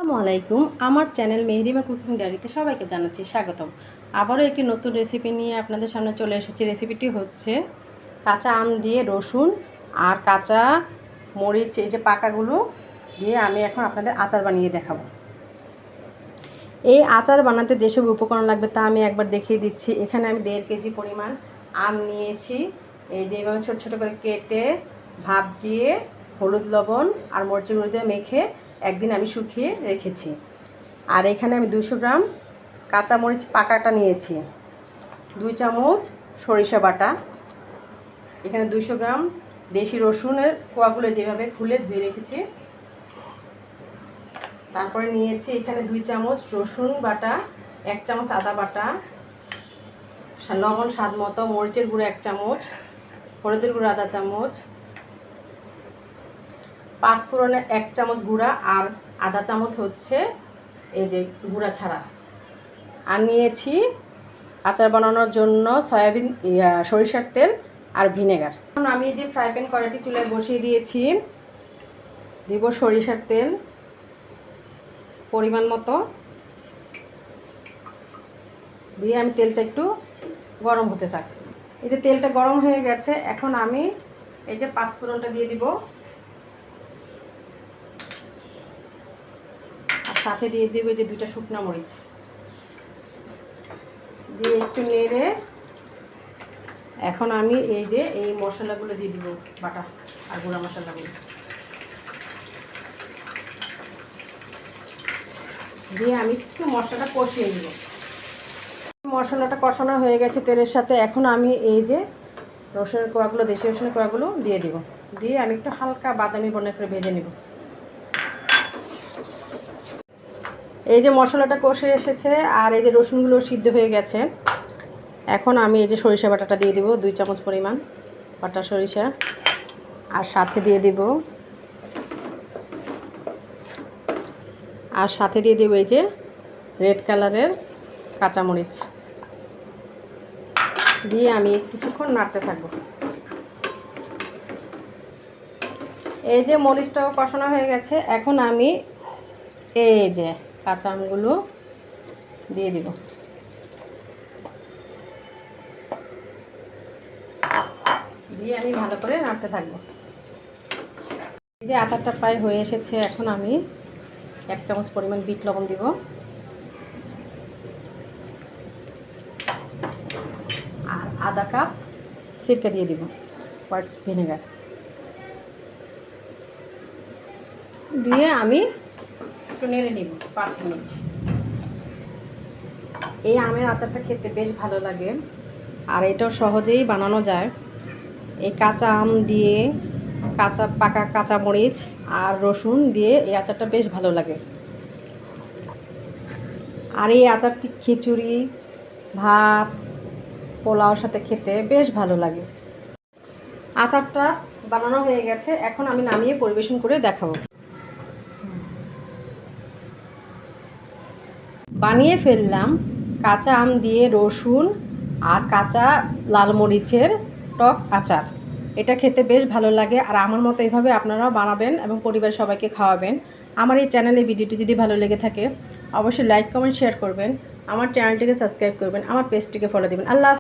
আসসালামু আলাইকুম। আমার চ্যানেল মেহরিমা কুকিং ডায়েরিতে সবাইকে জানাচ্ছি স্বাগতম। আবারও একটি নতুন রেসিপি নিয়ে আপনাদের সামনে চলে এসেছি। রেসিপিটি হচ্ছে কাঁচা আম দিয়ে রসুন আর কাঁচা মরিচ, এই যে পাকাগুলো দিয়ে আমি এখন আপনাদের আচার বানিয়ে দেখাবো। এই আচার বানাতে যেসব উপকরণ লাগবে তা আমি একবার দেখিয়ে দিচ্ছি। এখানে আমি 1.5 কেজি পরিমাণ আম নিয়েছি। এই যে এইভাবে ছোট ছোট করে কেটে ভাপ দিয়ে হলুদ, লবণ আর মরিচের গুঁড়ো দিয়ে মেখে একদিন আমি শুকিয়ে রেখেছি। আর এখানে আমি 200 গ্রাম কাঁচামরিচ পাকাটা নিয়েছি, 2 চামচ সরিষা বাটা, এখানে 200 গ্রাম দেশি রসুনের কোয়াগুলো যেভাবে খুলে ধুয়ে রেখেছি। তারপরে নিয়েছি এখানে 2 চামচ রসুন বাটা, 1 চামচ আদা বাটা, লবণ স্বাদ মতো, মরিচের গুঁড়ো 1 চামচ, হলুদের গুঁড়ো আধা চামচ, পাঁচফোড়নের 1 চামচ গুঁড়া আর আধা চামচ হচ্ছে এই যে গুঁড়া ছাড়া। আর নিয়েছি আচার বানানোর জন্য সয়াবিন সরিষার তেল আর ভিনেগার। এখন আমি যে ফ্রাই প্যান কড়াইটি চুলায় বসিয়ে দিয়েছি, দিব সরিষার তেল পরিমাণ মতো, দিয়ে আমি তেলটা একটু গরম হতে থাকি। এই যে তেলটা গরম হয়ে গেছে, এখন আমি এই যে পাঁচফোড়নটা দিয়ে দিব, আর সাথে দিয়ে দিব এই যে 2টা শুকনো মরিচ, দিয়ে একটু নেড়ে এখন আমি এই যে এই মশলাগুলো দিয়ে দিব, বাটা আর গুঁড়া মশলাগুলো দিয়ে আমি একটু মশলাটা কষিয়ে নিব। মশলাটা কষানো হয়ে গেছে তেলের সাথে। এখন আমি এই যে রসুনের কোয়াগুলো, দেশি রসুনের কোয়াগুলো দিয়ে দিব, দিয়ে আমি একটু হালকা বাদামি বর্ণের করে ভেজে নিব। এই যে মশলাটা কষে এসেছে আর এই যে রসুনগুলো সিদ্ধ হয়ে গেছে। এখন আমি এই যে সরিষা বাটাটা দিয়ে দিব, 2 চামচ পরিমাণ বাটা সরিষা, আর সাথে দিয়ে দিব এই যে রেড কালারের কাঁচামরিচ, দিয়ে আমি কিছুক্ষণ নাড়তে থাকবো। এই যে মরিচটাও কষানো হয়ে গেছে, এখন আমি এই যে কাঁচা আমগুলো দিয়ে দিব, দিয়ে আমি ভালো করে নাড়তে থাকবো। এই যে আচারটা প্রায় হয়ে এসেছে, এখন আমি 1 চামচ পরিমাণ বিট লবণ দিব, আর আধা কাপ সিরকা দিয়ে দিব, হোয়াইট ভিনেগার দিয়ে আমি একটু নেড়ে নিব 5 মিনিট। এই আমের আচারটা খেতে বেশ ভালো লাগে, আর এটাও সহজেই বানানো যায়। এই কাঁচা আম দিয়ে পাকা কাঁচা মরিচ আর রসুন দিয়ে এই আচারটা বেশ ভালো লাগে। আর এই আচারটি খিচুড়ি, ভাত, পোলাওর সাথে খেতে বেশ ভালো লাগে। আচারটা বানানো হয়ে গেছে, এখন আমি নামিয়ে পরিবেশন করে দেখাবো। বানিয়ে ফেললাম কাঁচা আম দিয়ে রসুন আর কাঁচা লাল মরিচের টক আচার। এটা খেতে বেশ ভালো লাগে, আর আমার মতো এইভাবে আপনারাও বানাবেন এবং পরিবারের সবাইকে খাওয়াবেন। আমার এই চ্যানেলে ভিডিওটি যদি ভালো লেগে থাকে অবশ্যই লাইক, কমেন্ট, শেয়ার করবেন, আমার চ্যানেলটিকে সাবস্ক্রাইব করবেন, আমার পেজটিকে ফলো দেবেন। আল্লাহ।